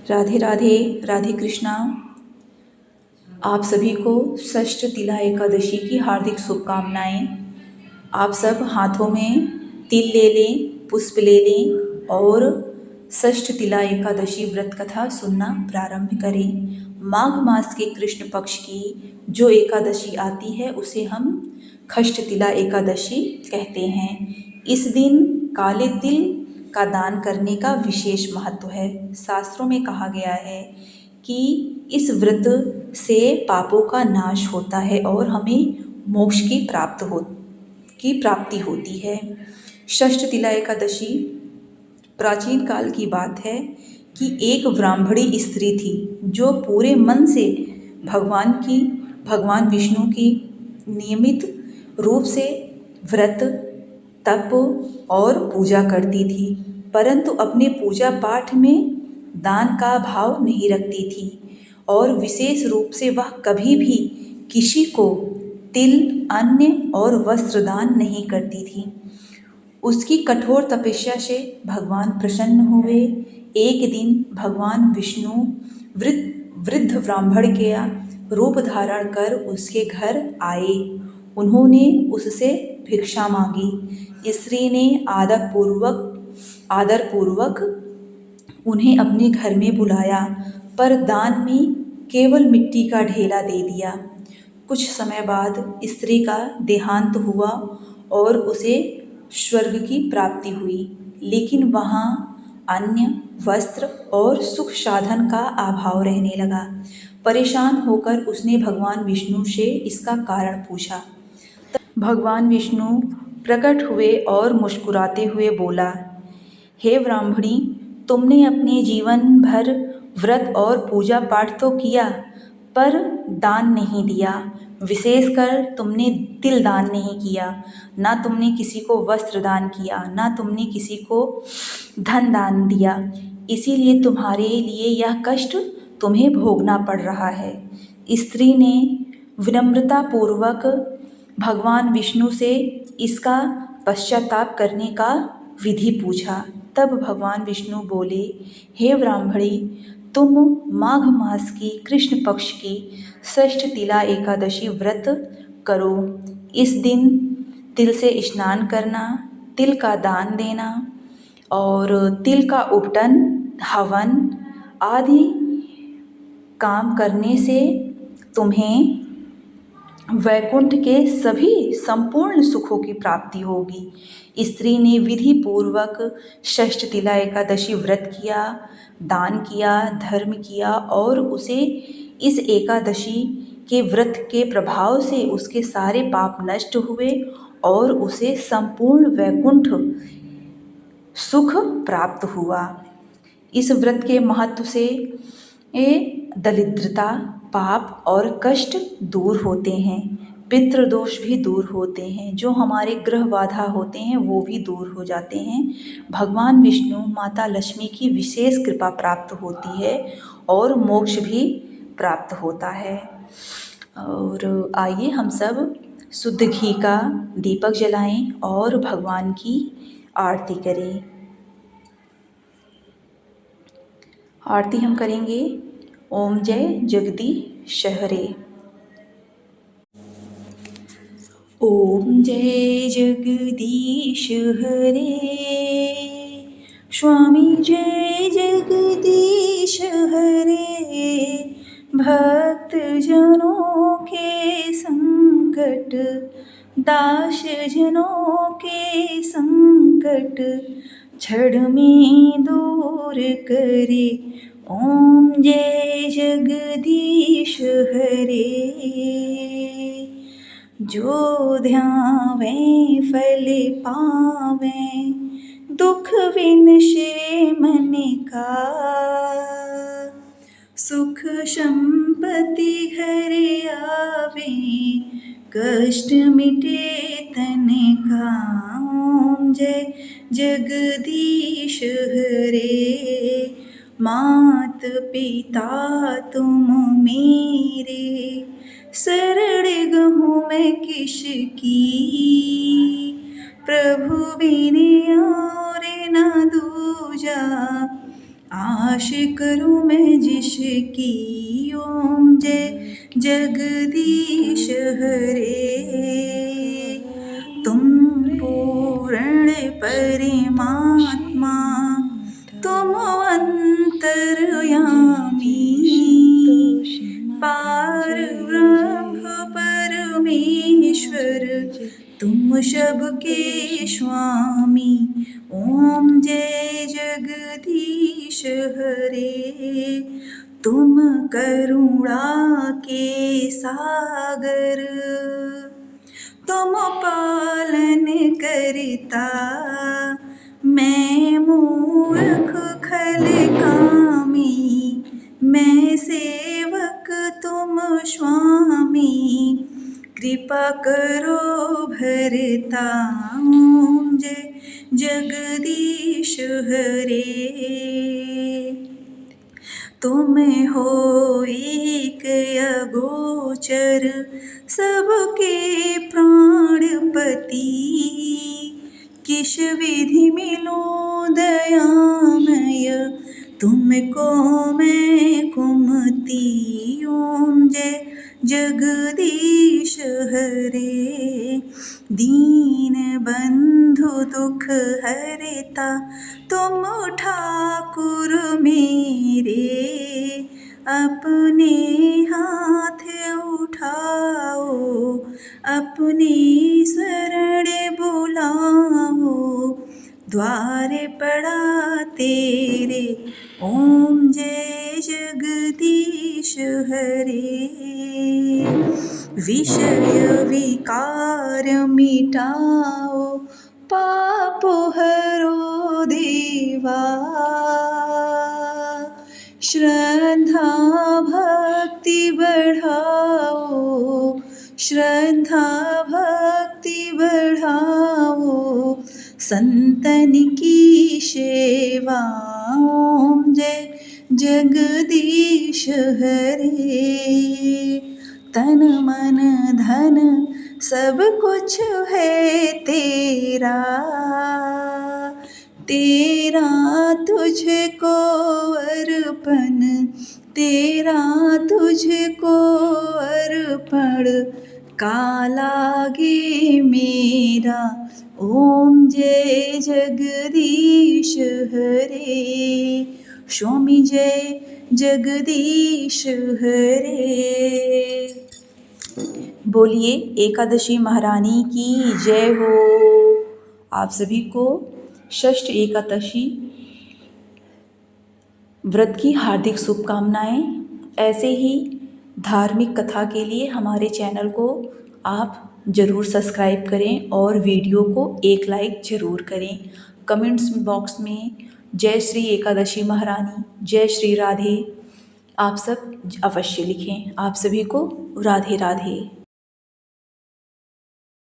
राधे राधे। राधे कृष्णा। आप सभी को षष्ठ तिला एकादशी की हार्दिक शुभकामनाएं। आप सब हाथों में तिल ले लें, पुष्प ले लें और षष्ठ तिला एकादशी व्रत कथा सुनना प्रारंभ करें। माघ मास के कृष्ण पक्ष की जो एकादशी आती है उसे हम षष्ठ तिला एकादशी कहते हैं। इस दिन काले तिल का दान करने का विशेष महत्व है। शास्त्रों में कहा गया है कि इस व्रत से पापों का नाश होता है और हमें मोक्ष की प्राप्ति होती है। षष्ठ तिला एकादशी प्राचीन काल की बात है कि एक ब्राह्मणी स्त्री थी जो पूरे मन से भगवान विष्णु की नियमित रूप से व्रत, तप और पूजा करती थी, परंतु अपने पूजा पाठ में दान का भाव नहीं रखती थी और विशेष रूप से वह कभी भी किसी को तिल, अन्न और वस्त्र दान नहीं करती थी। उसकी कठोर तपस्या से भगवान प्रसन्न हुए। एक दिन भगवान विष्णु वृद्ध ब्राह्मण का रूप धारण कर उसके घर आए। उन्होंने उससे भिक्षा मांगी। स्त्री ने आदर पूर्वक उन्हें अपने घर में बुलाया, पर दान में केवल मिट्टी का ढेला दे दिया। कुछ समय बाद स्त्री का देहांत हुआ और उसे स्वर्ग की प्राप्ति हुई, लेकिन वहाँ अन्न, वस्त्र और सुख साधन का अभाव रहने लगा। परेशान होकर उसने भगवान विष्णु से इसका कारण पूछा। भगवान विष्णु प्रकट हुए और मुस्कुराते हुए बोला, हे ब्राह्मणी, तुमने अपने जीवन भर व्रत और पूजा पाठ तो किया, पर दान नहीं दिया। विशेषकर तुमने तिल दान नहीं किया, ना तुमने किसी को वस्त्र दान किया, ना तुमने किसी को धन दान दिया। इसीलिए तुम्हारे लिए यह कष्ट तुम्हें भोगना पड़ रहा है। स्त्री ने विनम्रता पूर्वक भगवान विष्णु से इसका पश्चाताप करने का विधि पूछा। तब भगवान विष्णु बोले, हे ब्राह्मणी, तुम माघ मास की कृष्ण पक्ष की षष्ठ तिला एकादशी व्रत करो। इस दिन तिल से स्नान करना, तिल का दान देना और तिल का उपटन, हवन आदि काम करने से तुम्हें वैकुंठ के सभी संपूर्ण सुखों की प्राप्ति होगी। स्त्री ने विधि पूर्वक षष्ठ तिला एकादशी व्रत किया, दान किया, धर्म किया और उसे इस एकादशी के व्रत के प्रभाव से उसके सारे पाप नष्ट हुए और उसे संपूर्ण वैकुंठ सुख प्राप्त हुआ। इस व्रत के महत्व से दरिद्रता, पाप और कष्ट दूर होते हैं, पितृदोष भी दूर होते हैं, जो हमारे ग्रह बाधा होते हैं वो भी दूर हो जाते हैं। भगवान विष्णु, माता लक्ष्मी की विशेष कृपा प्राप्त होती है और मोक्ष भी प्राप्त होता है। और आइए हम सब शुद्ध घी का दीपक जलाएं और भगवान की आरती करें। आरती हम करेंगे ओम जय जगदीश हरे। ओम जय जगदीश हरे, स्वामी जय जगदीश हरे। भक्त जनों के संकट, दास जनों के संकट क्षण में दूर करे। ओम जय जगदीश हरे। जो ध्यावें फल पावें, दुख विनशे मन का। सुख संपत्ति घर आवे, कष्ट मिटे तन का। ओम जय जगदीश हरे। मात पिता तुम मेरे, शरण गहूँ मैं किसकी। प्रभु बिन और न दूजा, आश करूं मैं जिसकी, ओम जय जगदीश हरे। तुम पूर्ण परमात्मा, तुम अंतर्यामी, पार ब्रह्म परमेश्वर, तुम सबके स्वामी। ओम जय जगदीश हरे। तुम करुणा के सागर, तुम पालन करता, मैं मूर्ख खल कामी, मैं सेवक तुम स्वामी। कृपा करो भरता, ओम जय जगदीश हरे। तुम हो एक अगोचर, सबके प्राणपति, किस विधि मिलो दयामय, तुमको मैं कुमति। ओम जय जगदीश हरे। दीन बंधु दुख हरता, तुम ठाकुर मेरे, अपने हाथ उठाओ, अपनी शरण बुलाओ, द्वार पड़ा तेरे। ओम जय जगदीश हरे। विषय विकार मिटाओ, पाप हरो देवा, श्रद्धा भक्ति बढ़ाओ, श्रद्धा भक्ति बढ़ाओ, संतन की सेवा। ओम जय जगदीश हरे। तन मन धन सब कुछ है तेरा, तेरा तुझको अर्पण, तेरा तुझको अर्पण, का लागे मेरा। ओम जय जगदीश हरे। स्वामी जय जगदीश हरे। बोलिए एकादशी महारानी की जय हो। आप सभी को षष्ठ एकादशी व्रत की हार्दिक शुभकामनाएं। ऐसे ही धार्मिक कथा के लिए हमारे चैनल को आप ज़रूर सब्सक्राइब करें और वीडियो को एक लाइक ज़रूर करें। कमेंट्स बॉक्स में जय श्री एकादशी महारानी, जय श्री राधे आप सब अवश्य लिखें। आप सभी को राधे राधे।